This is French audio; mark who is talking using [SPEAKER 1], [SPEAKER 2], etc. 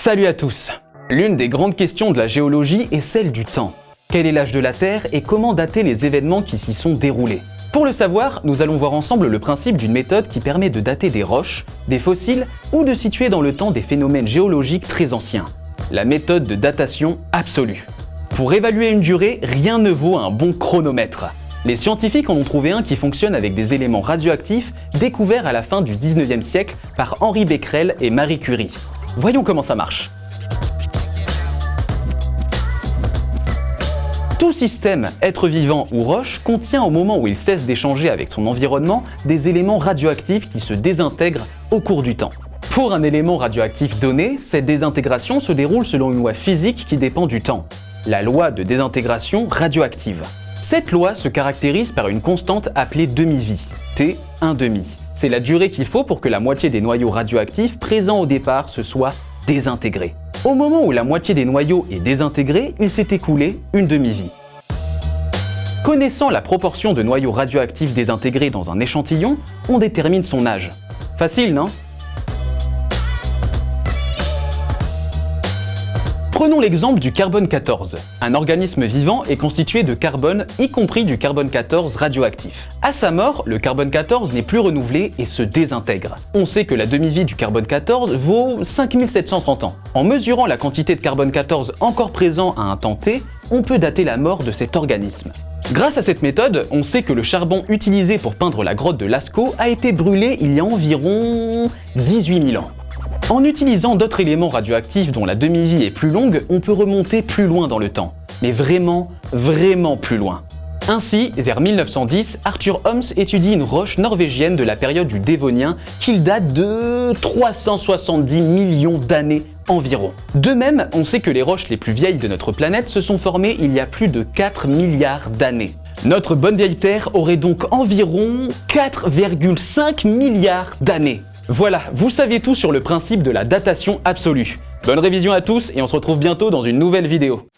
[SPEAKER 1] Salut à tous! L'une des grandes questions de la géologie est celle du temps. Quel est l'âge de la Terre et comment dater les événements qui s'y sont déroulés? Pour le savoir, nous allons voir ensemble le principe d'une méthode qui permet de dater des roches, des fossiles ou de situer dans le temps des phénomènes géologiques très anciens. La méthode de datation absolue. Pour évaluer une durée, rien ne vaut un bon chronomètre. Les scientifiques en ont trouvé un qui fonctionne avec des éléments radioactifs découverts à la fin du 19e siècle par Henri Becquerel et Marie Curie. Voyons comment ça marche. Tout système, être vivant ou roche, contient au moment où il cesse d'échanger avec son environnement des éléments radioactifs qui se désintègrent au cours du temps. Pour un élément radioactif donné, cette désintégration se déroule selon une loi physique qui dépend du temps, la loi de désintégration radioactive. Cette loi se caractérise par une constante appelée demi-vie, T 1/2. C'est la durée qu'il faut pour que la moitié des noyaux radioactifs présents au départ se soient désintégrés. Au moment où la moitié des noyaux est désintégrée, il s'est écoulé une demi-vie. Connaissant la proportion de noyaux radioactifs désintégrés dans un échantillon, on détermine son âge. Facile, non ? Prenons l'exemple du carbone 14. Un organisme vivant est constitué de carbone, y compris du carbone 14 radioactif. À sa mort, le carbone 14 n'est plus renouvelé et se désintègre. On sait que la demi-vie du carbone 14 vaut 5730 ans. En mesurant la quantité de carbone 14 encore présent à un temps T, on peut dater la mort de cet organisme. Grâce à cette méthode, on sait que le charbon utilisé pour peindre la grotte de Lascaux a été brûlé il y a environ 18 000 ans. En utilisant d'autres éléments radioactifs dont la demi-vie est plus longue, on peut remonter plus loin dans le temps. Mais vraiment plus loin. Ainsi, vers 1910, Arthur Holmes étudie une roche norvégienne de la période du Dévonien qu'il date de 370 millions d'années environ. De même, on sait que les roches les plus vieilles de notre planète se sont formées il y a plus de 4 milliards d'années. Notre bonne vieille Terre aurait donc environ 4,5 milliards d'années. Voilà, vous savez tout sur le principe de la datation absolue. Bonne révision à tous et on se retrouve bientôt dans une nouvelle vidéo.